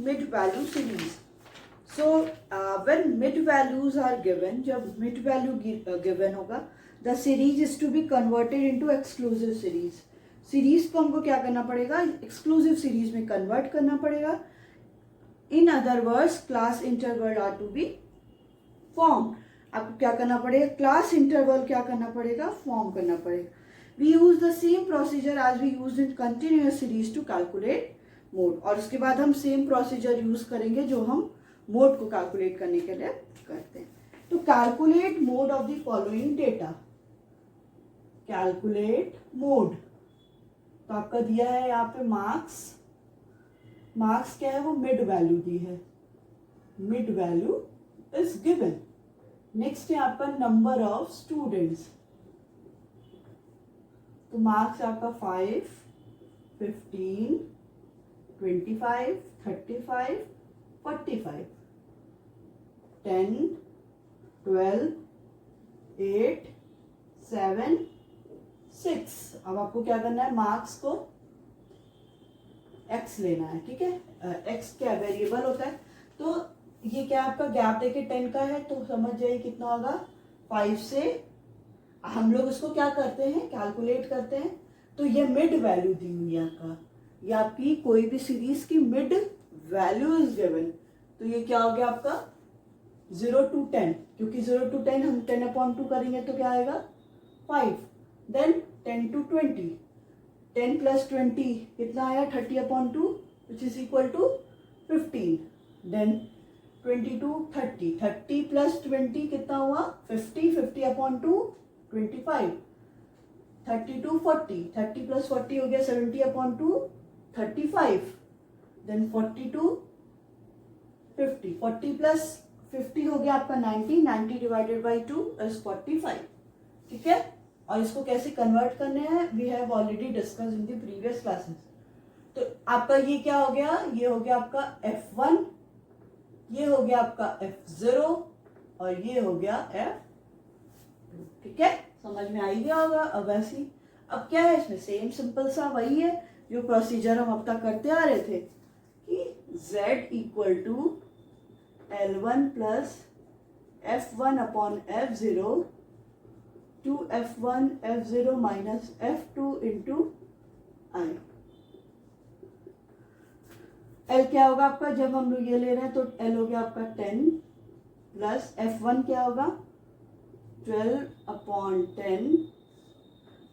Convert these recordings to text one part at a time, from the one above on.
mid value series. So when mid values are given, जब mid value given होगा, the series is to be converted into exclusive series. Series को हमको क्या करना पड़ेगा, exclusive series में कन्वर्ट करना पड़ेगा. In other words class interval are to be form. आपको क्या करना पड़ेगा, क्लास इंटरवल क्या करना पड़ेगा, फॉर्म करना पड़ेगा. We use the same procedure as we use in continuous series to calculate mode. और उसके बाद हम सेम प्रोसीजर यूज करेंगे जो हम मोड को कैलकुलेट करने के लिए करते हैं. तो calculate mode of the following data. Calculate mode तो आपका दिया है यहाँ पे मार्क्स. मार्क्स क्या है, वो मिड वैल्यू दी है. Mid value is given. Next है आपका नंबर ऑफ स्टूडेंट्स. तो मार्क्स आपका 5, 15, 25, 35, 45, 10, 12, 8, 7, 6. अब आपको क्या करना है, मार्क्स को x लेना है. ठीक है, x क्या वेरिएबल होता है. तो ये क्या आपका गैप देखिए 10 का है, तो समझ जाइए कितना होगा. 5 से हम लोग इसको क्या करते हैं, कैलकुलेट करते हैं. तो ये मिड वैल्यू दी हुई है आपका. ये आपकी कोई भी सीरीज की मिड वैल्यू इज गिवन. तो ये क्या हो गया आपका 0 to 10. क्योंकि 0 to 10 हम 10/2 करेंगे तो क्या आएगा 5. Then 10 to 20. 10 plus 20 कितना आया 30/2 which is equal to 15. Then 20 to 30. 30 plus 20 कितना हुआ 50. 50/2 25. 30 to 40. 30 plus 40 हो गया 70/2 35. Then 40 to 50. 40 plus 50 हो गया आपका 90. 90 divided by 2 is 45. ठीक है. और इसको कैसे कन्वर्ट करने हैं, we have already discuss in the previous classes. तो आपका ये क्या हो गया, ये हो गया आपका F1, ये हो गया आपका F0 और ये हो गया F2. ठीक है, समझ में आ ही गया होगा. अब वैसे अब क्या है इसमें, सेम सिंपल सा वही है जो प्रोसीजर हम अब तक करते आ रहे थे कि Z equal to L1 plus F1/F0 to F1 F0 minus F2 into I. L क्या होगा आपका, जब हम लोग ये ले रहे हैं तो L हो गया आपका 10 प्लस F1 क्या होगा 12/10.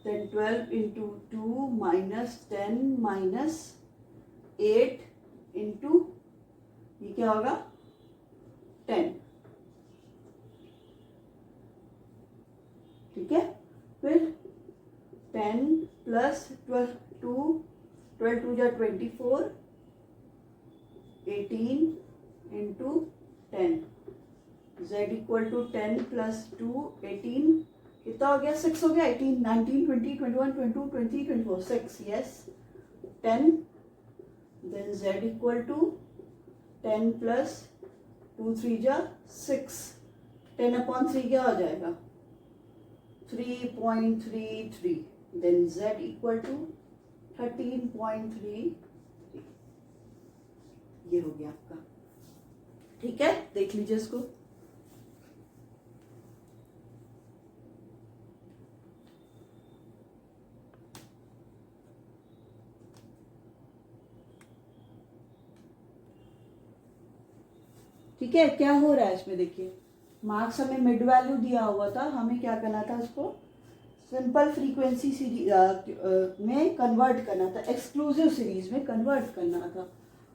then 12 into 2 minus 10 minus 8 into ये क्या होगा 10. ठीक है, फिर 10 प्लस 12 2 जा 24 18 into 10. Z equal to 10 plus 2 18 कितना हो गया 6 हो गया. 18 19 20 21 22 23 24 6. Yes 10. Then Z equal to 10 plus 2 3 जा 6. 10/3 क्या हो जाएगा 3.33. then Z equal to 13.33. ये हो गया आपका. ठीक है, देख लीजिए इसको. ठीक है, क्या हो रहा है इसमें देखिए. मार्क्स हमें मिड वैल्यू दिया हुआ था, हमें क्या करना था इसको सिंपल फ्रीक्वेंसी सीरीज में कन्वर्ट करना था, एक्सक्लूसिव सीरीज में कन्वर्ट करना था.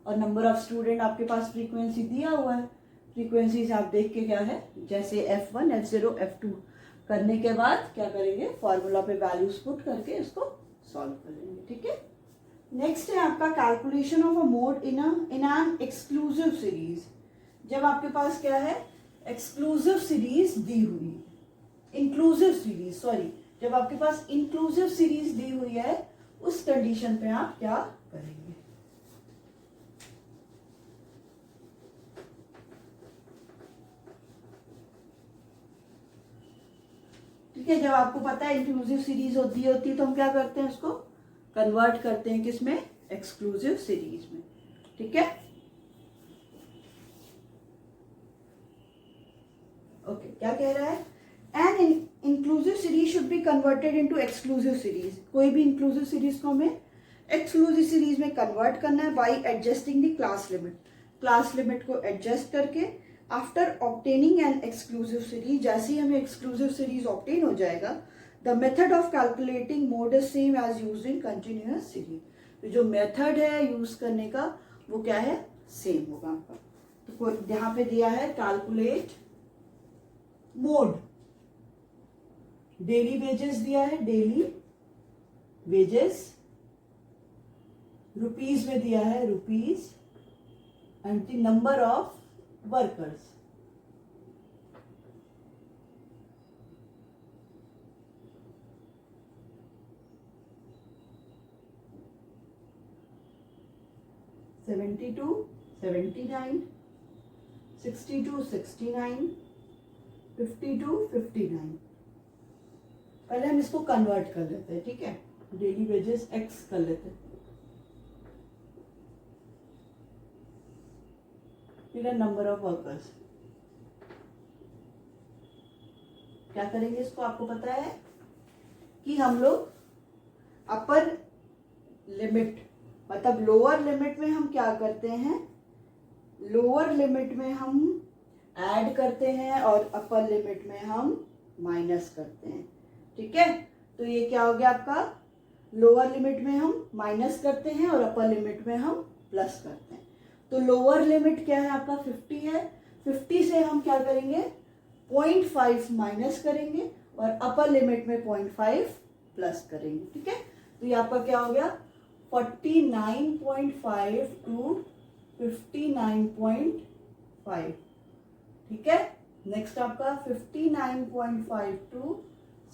और नंबर ऑफ स्टूडेंट आपके पास फ्रीक्वेंसी दिया हुआ है. फ्रीक्वेंसीज आप देख के क्या है, जैसे F1 F0 F2 करने के बाद क्या करेंगे, फॉर्मूला पे वैल्यूज पुट करके इसको सॉल्व कर लेंगे. ठीक है, नेक्स्ट है आपका calculation of a mode in an exclusive series. जब आपके पास क्या है, एक्सक्लूसिव सीरीज दी हुई, इंक्लूसिव सीरीज सॉरी, जब आपके पास इंक्लूसिव सीरीज दी हुई है, उस कंडीशन पे आप क्या करेंगे. ठीक है, जब आपको पता है इंक्लूसिव सीरीज होती है तो हम क्या करते हैं, उसको कन्वर्ट करते हैं किसमें, एक्सक्लूसिव सीरीज में. ठीक है, ओके क्या कह रहा है, an inclusive series should be converted into exclusive series. कोई भी इंक्लूसिव सीरीज को हमें एक्सक्लूसिव सीरीज में कन्वर्ट करना है by adjusting the class limit. Class limit को एडजस्ट करके after obtaining an exclusive series, जैसे ही हमें एक्सक्लूसिव सीरीज ऑब्टेन हो जाएगा, the method of calculating mode is same as used in continuous series. तो जो मेथड है यूज करने का वो क्या है, सेम होगा आपका। तो यहाँ पे दिया है कैलकुलेट मोड, डेली वेजेस दिया है, डेली वेजेस, रुपीज में दिया है rupees, and the number of workers. $72, $79, $62, $69, $52, $59। पहले हम इसको कन्वर्ट कर लेते हैं, ठीक है, डेली वेजेस एक्स कर लेते हैं, फिर नंबर ऑफ वर्कर्स। क्या करेंगे इसको, आपको पता है कि हम लोग अपर लिमिट मतलब लोअर लिमिट में हम क्या करते हैं, लोअर लिमिट में हम ऐड करते हैं और अपर लिमिट में हम माइनस करते हैं, ठीक है। तो ये क्या हो गया आपका, लोअर लिमिट में हम माइनस करते हैं और अपर लिमिट में हम प्लस करते हैं। तो लोअर लिमिट क्या है आपका 50 है, 50 से हम क्या करेंगे 0.5 माइनस करेंगे और अपर लिमिट में 0.5 प्लस करेंगे, ठीक है। तो ये आपका क्या हो गया 49.5 टू 59.5, ठीक है। नेक्स्ट आपका 59.5 to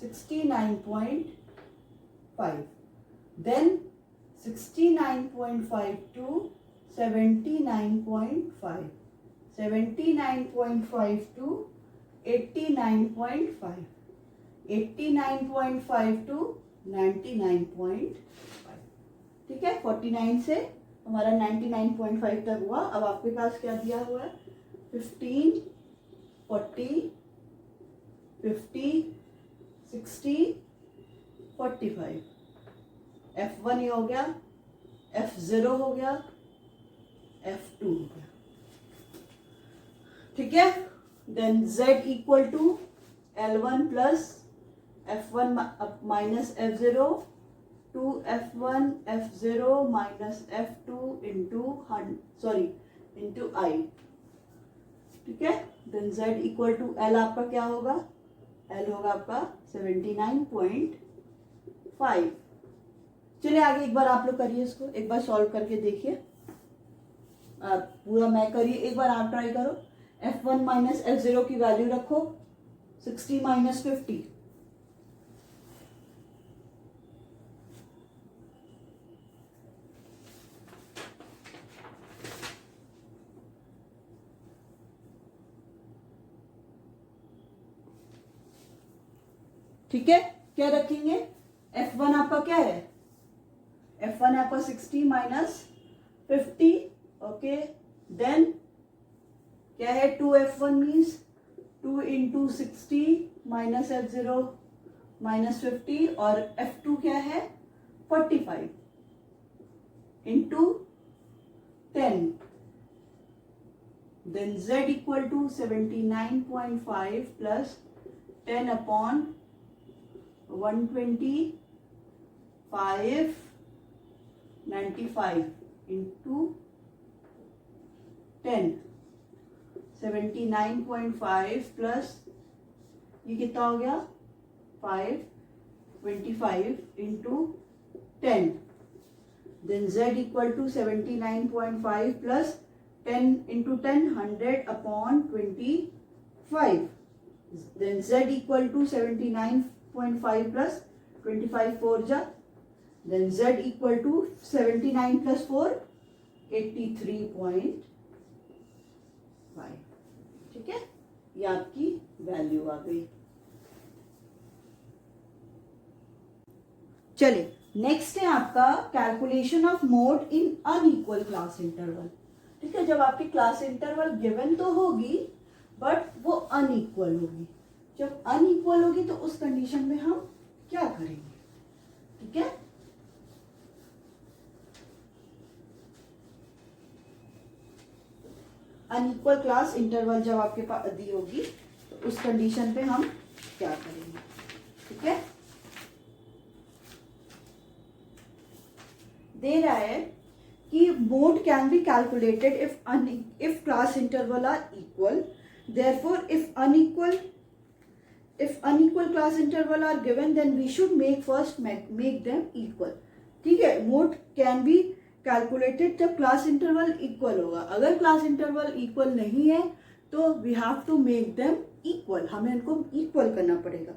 69.5, then 69.5 to 79.5, 79.5 to 89.5, 89.5 to 99.5, ठीक है। 49 से हमारा 99.5 तक हुआ। अब आपके पास क्या दिया हुआ है 15, 40, 50, 60, 45। F1 ये हो गया, F0 हो गया, F2 हो गया, ठीक है। Then Z equal to L1 plus F1 minus F0 to F1 F0 minus F2 into I, ठीक है। Then Z equal to L आपका क्या होगा, L होगा आपका 79.5। चलिए आगे एक बार आप लोग करिए इसको, एक बार सॉल्व करके देखिए, पूरा मैं करिए, एक बार आप ट्राई करो। F1 माइनस F0 की वैल्यू रखो 60 माइनस 50, ठीक है। क्या रखेंगे, F1 आपका क्या है, F1 आपका 60 माइनस 50, ओके। देन क्या है 2F1 means 2 into 60 minus F0 minus 50, और F2 क्या है 45 into 10। Then Z equal to 79.5 plus 10 upon 125 95 into 10, 79.5 plus ये कितना हो गया 525 into 10। Then Z equal to 79.5 plus 10 into 10 100 upon 25। Then Z equal to 79.5 plus 25 4 जा, then Z equal to 79 plus 4 83.5, ठीक है। ये आपकी वैल्यू आ गई। चलिए नेक्स्ट है आपका calculation of mode in unequal class interval, ठीक है। जब आपकी क्लास इंटरवल गिवन तो होगी बट वो अनइक्वल होगी। जब अनइक्वल होगी तो उस कंडीशन में हम क्या करेंगे, ठीक है। अनइक्वल क्लास इंटरवल जब आपके पास दी होगी तो उस कंडीशन पे हम क्या करेंगे, ठीक है। दे रहा है कि mode can be calculated if class interval are equal, therefore if unequal class interval are given then we should make them equal, ठीक है। मोड कैन बी कैलकुलेटेड जब क्लास इंटरवल इक्वल होगा। अगर क्लास इंटरवल इक्वल नहीं है तो we have to make them equal, हमें उनको इक्वल करना पड़ेगा।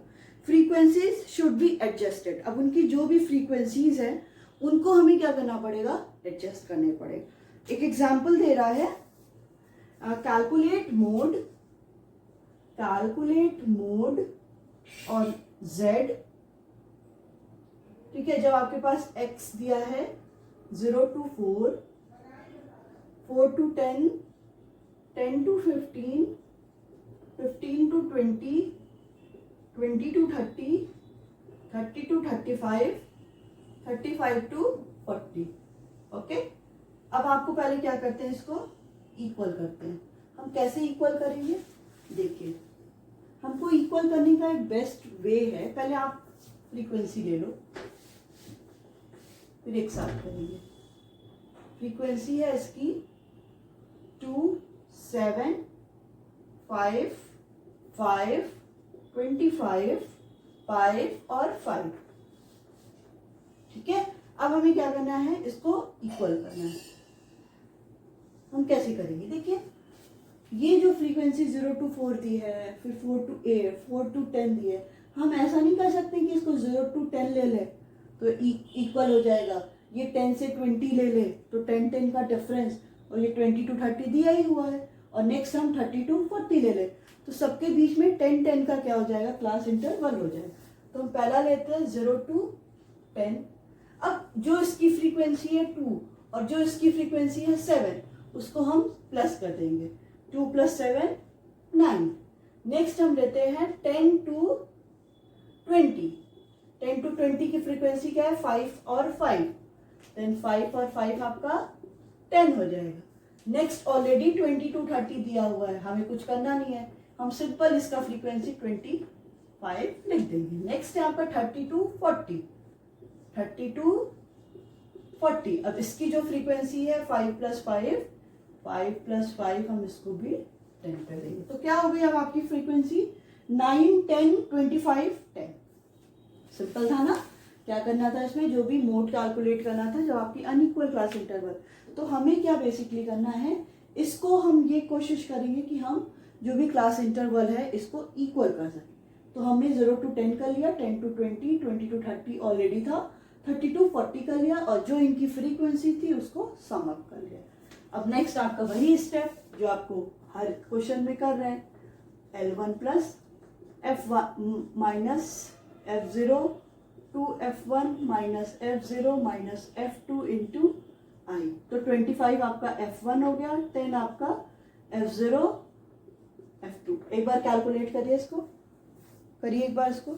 फ्रीक्वेंसीज शुड बी एडजस्टेड, अब उनकी जो भी फ्रीक्वेंसीज है उनको हमें क्या करना पड़ेगा, एडजस्ट करने पड़ेगा। एक एग्जाम्पल दे रहा है, कैलकुलेट मोड और z, ठीक है। जब आपके पास x दिया है 0 to 4, 4 to 10, 10 to 15, 15 to 20, 20 to 30, 30 to 35, 35 to 40, okay. अब आपको पहले क्या करते हैं, इसको इक्वल करते हैं। हम कैसे इक्वल करेंगे, देखिए हमको इक्वल करने का एक बेस्ट वे है, पहले आप फ्रीक्वेंसी ले लो फिर एक साथ करेंगे। फ्रीक्वेंसी है इसकी 2, 7, 5, 5, 25, 5 और 5, ठीक है। अब हमें क्या करना है, इसको इक्वल करना है। हम कैसे करेंगे, देखिए ये जो फ्रीक्वेंसी 0 to 4 दी है, फिर 4 to 8, 4 to 10 दी है, हम ऐसा नहीं कर सकते कि इसको 0 to 10 ले ले तो इक्वल हो जाएगा। ये 10 से 20 ले ले तो 10 का डिफरेंस, और ये 20 to 30 दिया ही हुआ है, और नेक्स्ट हम 30 to 40 ले ले तो सबके बीच में 10 का क्या हो जाएगा, क्लास इंटरवल हो जाएगा। तो हम पहला लेते हैं 0 to 10। अब जो इसकी फ्रीक्वेंसी है 2 और जो इसकी फ्रीक्वेंसी है 7, उसको हम प्लस कर देंगे, 2 + 7 9। नेक्स्ट हम लेते हैं 10 to 20। 10 to 20 की फ्रीक्वेंसी क्या है, 5 और 5, देन 5 और 5 आपका 10 हो जाएगा। नेक्स्ट ऑलरेडी 20 to 30 दिया हुआ है, हमें कुछ करना नहीं है, हम सिंपल इसका फ्रीक्वेंसी 25 लिख देंगे। नेक्स्ट है आपका 30 to 40, 30 to 40। अब इसकी जो फ्रीक्वेंसी है 5 + 5, 5 + 5 हम इसको भी 10 कर देंगे। तो क्या हो गई अब आपकी फ्रीक्वेंसी 9, 10, 25, 10। सिंपल था ना। क्या करना था इसमें, जो भी मोड कैलकुलेट करना था जब आपकी अनइक्वल क्लास इंटरवल। तो हमें क्या बेसिकली करना है, इसको हम ये कोशिश करेंगे कि हम जो भी क्लास इंटरवल है इसको इक्वल कर सकें। तो हमने 0 to 10 कर लिया, 10 to 20, 20 to 30 ऑलरेडी था, 30 to 40 कर लिया, और जो इनकी फ्रीक्वेंसी थी उसको सम अप कर लिया। अब नेक्स्ट आपका वही स्टेप जो आपको हर क्वेश्चन में कर रहे हैं, L1 + F1 - F0 to F1 - F0 - F2 into I। तो 25 आपका F1 हो गया, 10 आपका F0, F2। एक बार कैलकुलेट करिए इसको, करिए एक बार इसको।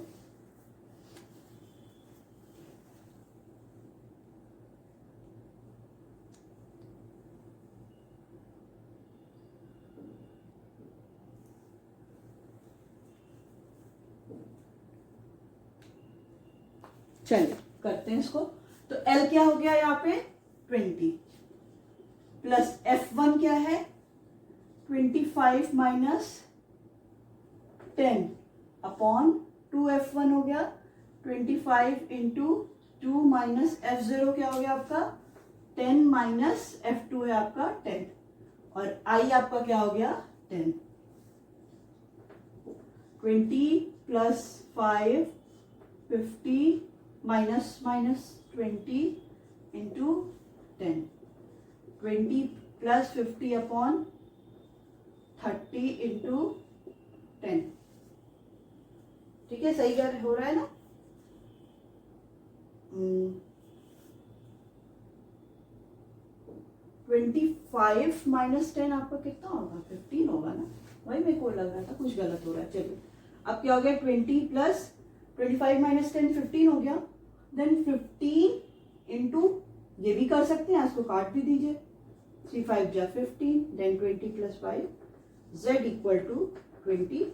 चलिए करते हैं इसको। तो L क्या हो गया यहाँ पे 20 प्लस F1 क्या है 25 - 10 अपॉन 2F1 हो गया 25 into 2 - F0 क्या हो गया आपका 10 - F2 है आपका 10, और I आपका क्या हो गया 10। 20 + 5 50 - 20 into 10, 20 + 50 upon 30 into 10। ठीक है, सही हो रहा है ना। 25 माइनस 10 आपका कितना होगा? 15 होगा ना, वही मेरे को लग रहा था कुछ गलत हो रहा है। चलिए अब क्या हो गया, 20 प्लस 25 माइनस 10 15 हो गया। देन 15 इंटू, ये भी कर सकते हैं, इसको काट भी दीजिए, 3 5 जा 15, then 20 plus 5, z equal to 25।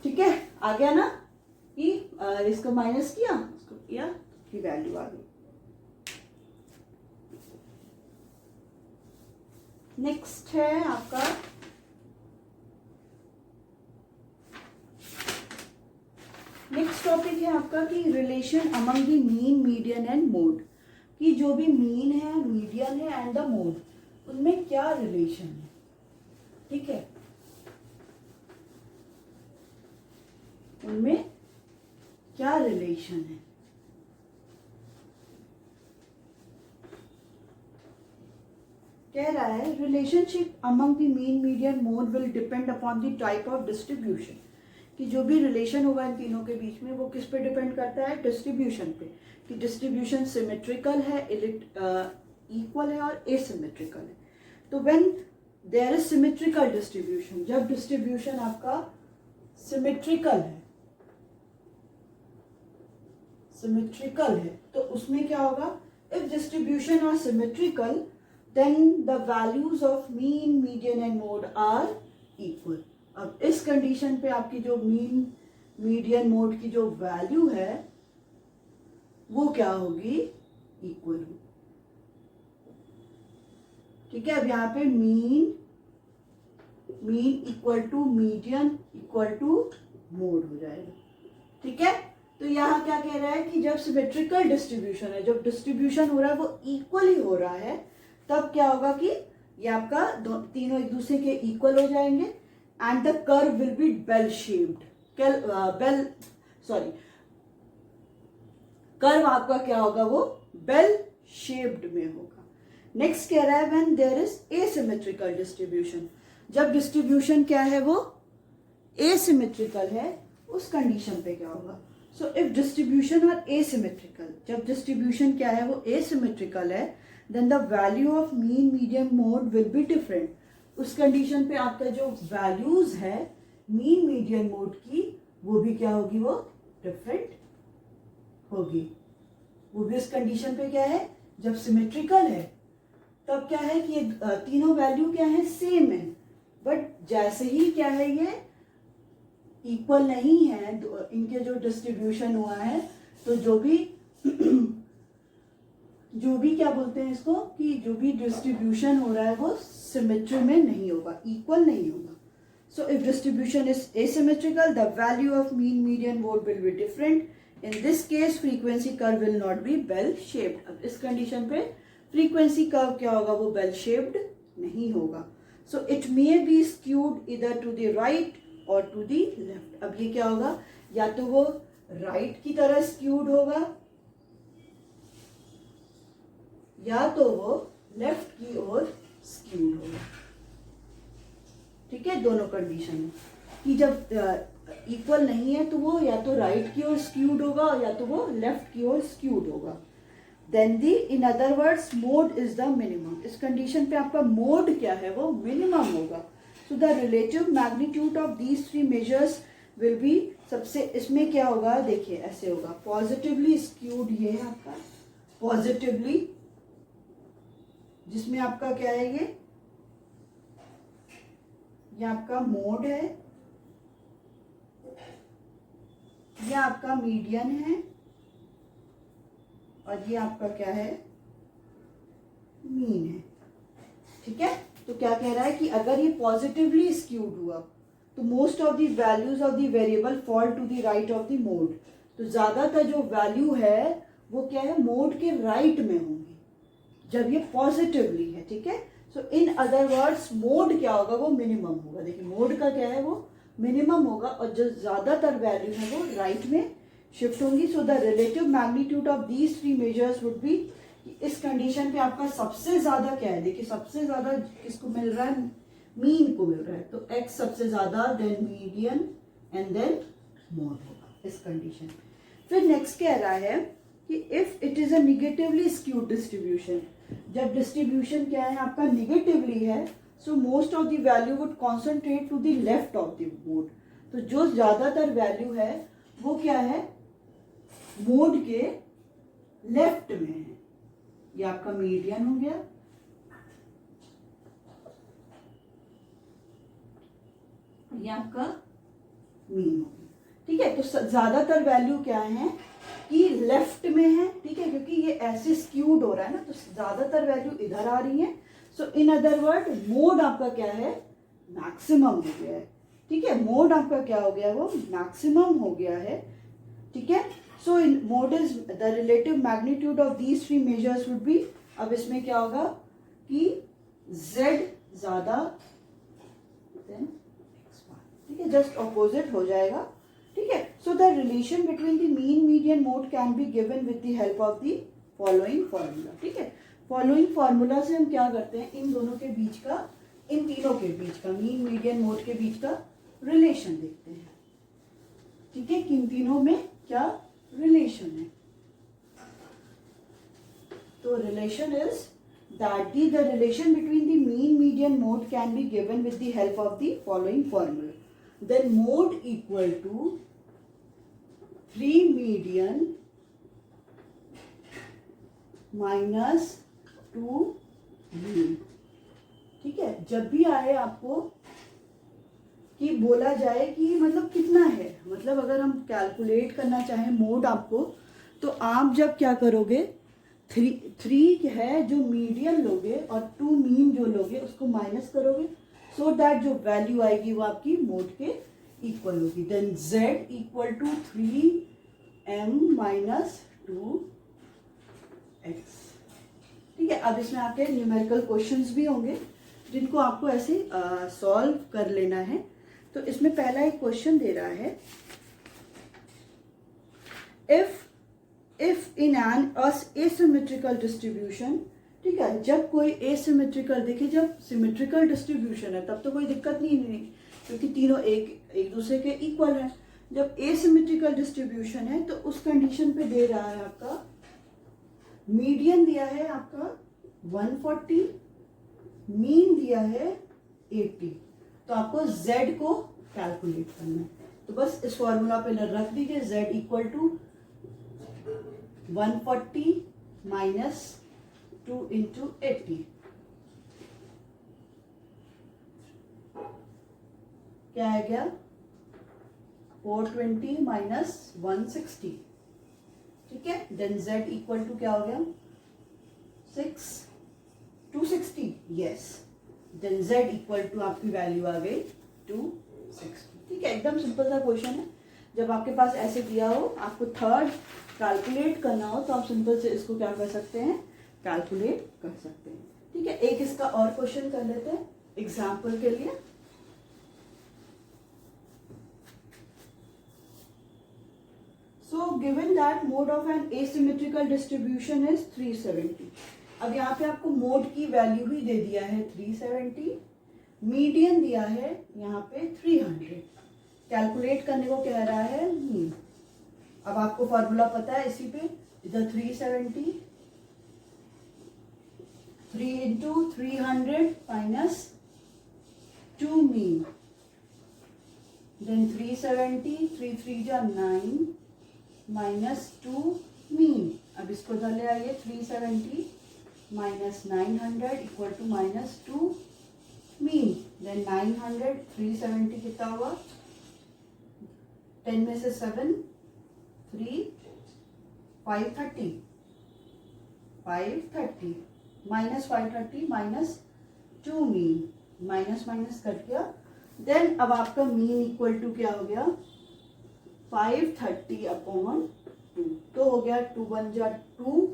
ठीक है, आ गया ना, कि इसको माइनस किया, इसको किया, की वैल्यू आ गई। नेक्स्ट है आपका नेक्स्ट टॉपिक है आपका कि relation among the mean, median and mode, कि जो भी मीन है, मीडियन है एंड द मोड, उनमें क्या रिलेशन है। ठीक है, उनमें क्या रिलेशन है। कह रहा है relationship among the mean, median, mode will depend upon the type of distribution, कि जो भी रिलेशन होगा इन तीनों के बीच में वो किस पे डिपेंड करता है, डिस्ट्रीब्यूशन पे, कि डिस्ट्रीब्यूशन सिमेट्रिकल है, इक्वल है और एसिमेट्रिकल है। तो when there is symmetrical distribution, जब डिस्ट्रीब्यूशन आपका सिमेट्रिकल है, सिमेट्रिकल है, तो उसमें क्या होगा, if distribution are symmetrical then the values of mean, median and mode are equal। अब इस कंडीशन पे आपकी जो मीन, मीडियन, मोड की जो वैल्यू है वो क्या होगी, इक्वल होगी। ठीक है, अब यहाँ पे mean equal to median equal to mode हो जाएगा। ठीक है, तो यहाँ क्या कह रहा है कि जब सिमेट्रिकल डिस्ट्रीब्यूशन है, जब डिस्ट्रीब्यूशन हो रहा है वो इक्वल ही हो रहा है, तब क्या होगा कि ये आपका तीनों एक दूसरे के इक्वल हो जाएंगे and the curve will be bell shaped. Curve आपका क्या होगा, वो बेल शेप्ड में होगा। नेक्स्ट कह रहा है when there is asymmetrical distribution, जब डिस्ट्रीब्यूशन क्या है वो एसिमेट्रिकल है, उस कंडीशन पे क्या होगा। So if distribution are asymmetrical, जब डिस्ट्रीब्यूशन क्या है वो एसिमेट्रिकल है, then the value of mean, median, mode will be different। उस कंडीशन पे आपका जो वैल्यूज है मीन, मीडियन, मोड की, वो भी क्या होगी, वो डिफरेंट होगी। वो भी उस कंडीशन पे क्या है, जब सिमेट्रिकल है तब क्या है कि ये तीनों वैल्यू क्या है, सेम है, बट जैसे ही क्या है ये इक्वल नहीं है, इनके जो डिस्ट्रीब्यूशन हुआ है, तो जो भी क्या बोलते हैं इसको, कि जो भी डिस्ट्रीब्यूशन हो रहा है वो सिमेट्री में नहीं होगा, इक्वल नहीं होगा। So if distribution is asymmetrical, the value of mean, median, mode will be different. In this case frequency curve will not be bell shaped. अब इस कंडीशन पे फ्रीक्वेंसी कर्व क्या होगा, वो बेल शेप्ड नहीं होगा। So it may be skewed इधर to the right और टू द लेफ्ट। अब ये क्या होगा, या तो वो राइट की तरह स्क्यूड होगा या तो वो लेफ्ट की ओर स्क्यूड होगा। ठीक है, दोनों कंडीशन में, कि जब इक्वल नहीं है तो वो या तो राइट की ओर स्क्यूड होगा या तो वो लेफ्ट की ओर स्क्यूड होगा। Then the in other words mode is the minimum. इस कंडीशन पे आपका मोड क्या है, वो मिनिमम होगा। So the relative magnitude of these three measures will be, सबसे इसमें क्या होगा, देखिए ऐसे होगा, पॉजिटिवली स्क्यूड ये है आपका, पॉजिटिवली, जिसमें आपका क्या है, ये आपका मोड है, ये आपका मीडियन है और ये आपका क्या है, मीन है। ठीक है, तो क्या कह रहा है कि अगर ये पॉजिटिवली स्क्यूड हुआ तो most of the values of the variable fall to the right of the mode. तो ज्यादातर जो वैल्यू है वो क्या है, मोड के राइट में होंगी जब ये पॉजिटिवली है। ठीक है, सो इन अदर वर्ड्स मोड क्या होगा, वो मिनिमम होगा। देखिए मोड का क्या है, वो मिनिमम होगा और जो ज्यादातर वैल्यू है वो राइट में शिफ्ट होंगी। सो the relative magnitude of these three measures would B, इस कंडीशन पे आपका सबसे ज्यादा क्या है, देखिए सबसे ज्यादा किसको मिल रहा है, मीन को मिल रहा है, तो एक्स सबसे ज्यादा, then median and then mode होगा इस कंडीशन। फिर नेक्स्ट कह रहा है कि if it is a negatively skewed distribution, जब डिस्ट्रीब्यूशन क्या है आपका निगेटिवली है, so most of the value would concentrate to the left of the mode. तो जो ज्यादातर वैल्यू है वो क्या है, मोड के लेफ्ट में है। ये आपका मीडियन हो गया, ये आपका मीन हो गया, ठीक है। तो ज्यादातर वैल्यू क्या है कि लेफ्ट में है, ठीक है, क्योंकि ये ऐसे स्क्यूड हो रहा है ना, तो ज्यादातर वैल्यू इधर आ रही है। So in other word mode आपका क्या है, मैक्सिमम हो गया है, ठीक है। मोड आपका क्या हो गया, वो मैक्सिमम हो गया है, ठीक है। So in mode is the relative magnitude of these three measures would be, अब इसमें क्या होगा कि z ज्यादा देन x1, ठीक है, जस्ट ऑपोजिट हो जाएगा, ठीक है। So the relation between the mean median mode can be given with the help of the following formula, ठीक है। फॉलोइंग फॉर्मूला से हम क्या करते हैं, इन दोनों के बीच का, इन तीनों के बीच का, मीन मीडियन मोड के बीच का रिलेशन देखते हैं, ठीक है, कि इन तीनों में क्या रिलेशन है। तो relation is that the relation between the mean median mode can be given with the help of the following formula. Then mode equal to 3 median minus 2 mean, ठीक है। जब भी आए आपको कि बोला जाए कि मतलब कितना है, मतलब अगर हम कैलकुलेट करना चाहें मोड आपको, तो आप जब क्या करोगे, 3 है जो मीडियन लोगे और 2 मीन जो लोगे उसको माइनस करोगे, सो दैट जो वैल्यू आएगी वो आपकी मोड के इक्वल होगी। Then z equal to 3m minus 2x, ठीक है। अब इसमें आपके न्यूमेरिकल क्वेश्चंस भी होंगे जिनको आपको ऐसे सॉल्व कर लेना है। तो इसमें पहला एक क्वेश्चन दे रहा है, if in an asymmetrical distribution, ठीक है, जब कोई एसिमेट्रिकल, देखिए जब सिमेट्रिकल डिस्ट्रीब्यूशन है तब तो कोई दिक्कत नहीं क्योंकि तीनों एक दूसरे के इक्वल है। जब एसिमेट्रिकल डिस्ट्रीब्यूशन है तो उस कंडीशन पे दे रहा है आपका मीडियन दिया है आपका 140, मीन दिया है 80, तो आपको z को कैलकुलेट करना है। तो बस इस फॉर्मूला पे रख दीजिए, z equal to 140 minus 2 into 80, क्या आ गया 420 माइनस 160, ठीक है। देन z इक्वल टू क्या हो गया 260, yes. Then z equal to आपकी वैल्यू आ गई 260, ठीक है। एकदम सिंपल सा क्वेश्चन है। जब आपके पास ऐसे दिया हो, आपको थर्ड कैलकुलेट करना हो, तो आप सिंपल से इसको क्या कर सकते हैं, कैलकुलेट कर सकते हैं, ठीक है। एक इसका और क्वेश्चन कर लेते हैं एग्जाम्पल के लिए। So given that mode of an asymmetrical distribution is 370। अब यहाँ पे आपको मोड की वैल्यू भी दे दिया है 370, मीडियन दिया है यहाँ पे 300, कैलकुलेट करने को कह रहा है मीन। अब आपको फॉर्मूला पता है इसी पे, इधर 370, 3 इंटू 300 माइनस 2 मीन, देन 370, 3 3 जा 9 माइनस 2 मीन। अब इसको इधर ले आइए, 370 minus 900 equal to minus 2 mean, then 900 370 कितना हुआ, 10 में से 7 3 530 minus 530 minus 2 mean, minus minus cut गया। देन अब आपका मीन इक्वल टू क्या हो गया 530 अपॉन 2, तो हो गया 2 1 जा 2,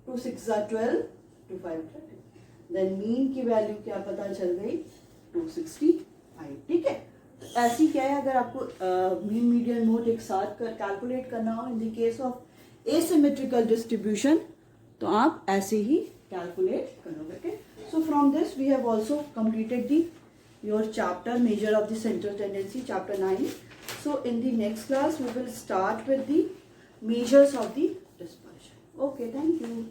2 6 जा 12, 2 5 30। देन मीन की वैल्यू क्या पता चल गई 265, ठीक है। तो ऐसी क्या है, अगर आपको मीन मीडियन मोड एक साथ कैलकुलेट करना हो in the case of asymmetrical distribution, तो आप ऐसे ही कैलकुलेट करोगे, okay. So from this we have also completed the your chapter measure of the central tendency, chapter 9. So in the next class we will start with the measures of the dispersion. Okay, thank you.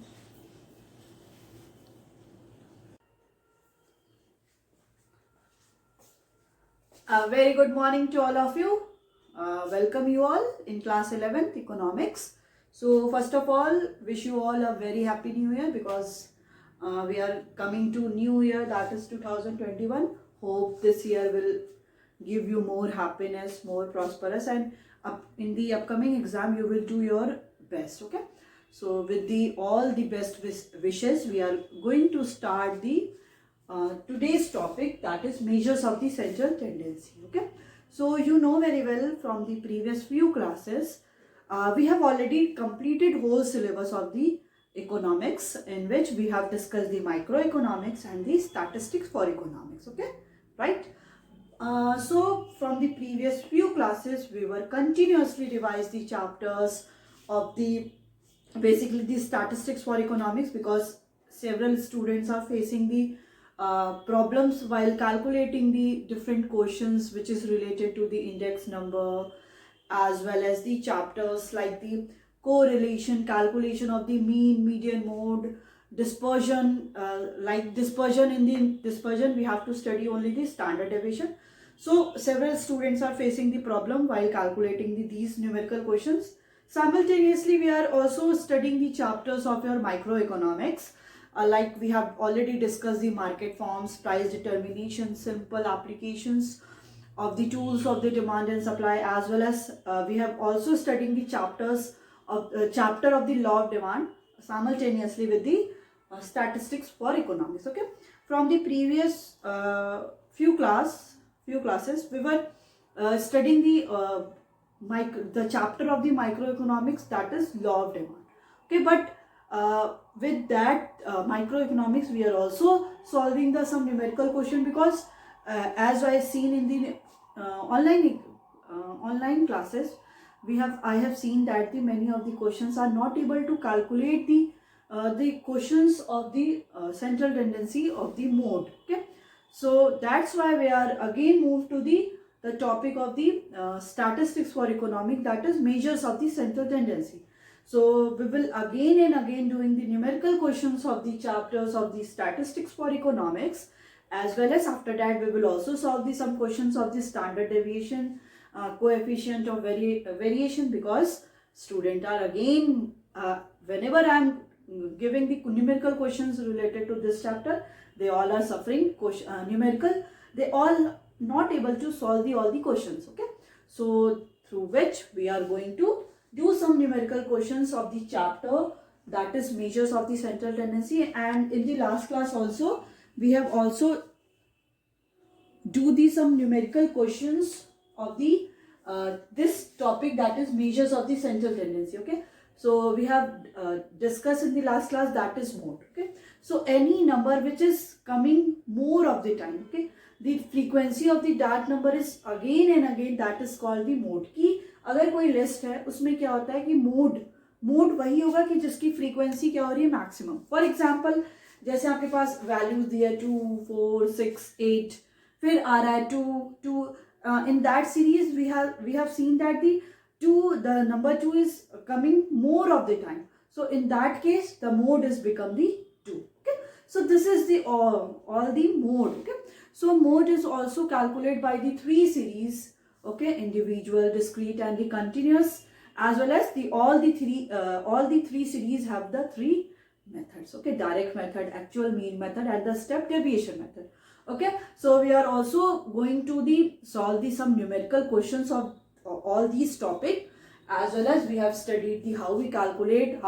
Very good morning to all of you. Welcome you all in class 11th economics. So first of all, wish you all a very happy new year, because we are coming to new year, that is 2021. Hope this year will give you more happiness, more prosperous, and in the upcoming exam you will do your best. Okay, so with the all the best wishes, we are going to start the today's topic, that is measures of the central tendency. Okay, so you know very well from the previous few classes, we have already completed whole syllabus of the economics, in which we have discussed the microeconomics and the statistics for economics. Okay, right. So from the previous few classes, we were continuously revise the chapters of the basically the statistics for economics, because several students are facing the problems while calculating the different questions which is related to the index number, as well as the chapters like the correlation, calculation of the mean, median, mode, dispersion. Like dispersion, in the dispersion we have to study only the standard deviation. So several students are facing the problem while calculating these numerical questions. Simultaneously, we are also studying the chapters of your microeconomics. Like we have already discussed the market forms, price determination, simple applications of the tools of the demand and supply, as well as we have also studied the chapters of chapter of the law of demand simultaneously with the statistics for economics. Okay, from the previous few classes we were studying the chapter of the microeconomics, that is law of demand. Okay, but with that microeconomics, we are also solving some numerical question, because as I seen in the online classes, I have seen that many of the questions are not able to calculate the questions of the central tendency of the mode. Okay, so that's why we are again moved to the topic of the statistics for economic, that is measures of the central tendency. So we will again and again doing the numerical questions of the chapters of the statistics for economics, as well as after that we will also solve some questions of the standard deviation, coefficient of variation, because students are again whenever I am giving the numerical questions related to this chapter, they all are suffering numerical, they all not able to solve all the questions. Okay, so through which we are going to do some numerical questions of the chapter, that is measures of the central tendency. And in the last class also we have also do some numerical questions of the this topic, that is measures of the central tendency. Okay, so we have discussed in the last class, that is mode. Okay, so any number which is coming more of the time, okay, the frequency of the that number is again and again, that is called the mode. कि अगर कोई list है उसमें क्या होता है कि mode वही होगा कि जिसकी फ्रीक्वेंसी क्या हो रही है, मैक्सिमम. फॉर एग्जांपल जैसे आपके पास वैल्यूज दिए 2, 4, 6, 8, फिर आ रहा है 2. In that series we have seen that the number 2 is coming more of the time. So in that case the mode is become the 2. Okay, so this is the all the mode. Okay, so mode is also calculated by the 3 series. Okay, individual, discrete, and the continuous, as well as all the three series have the 3 methods. Okay, direct method, actual mean method, and the step deviation method. Okay, so we are also going to solve some numerical questions of all these topics, as well as we have studied how we calculate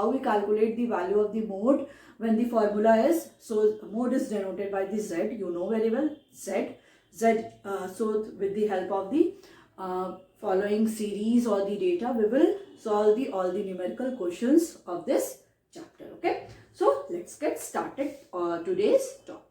the value of the mode, when the formula is, so mode is denoted by the z, you know very well, z. So with the help of the following series or the data, we will solve all the numerical questions of this chapter. Okay, so let's get started today's topic.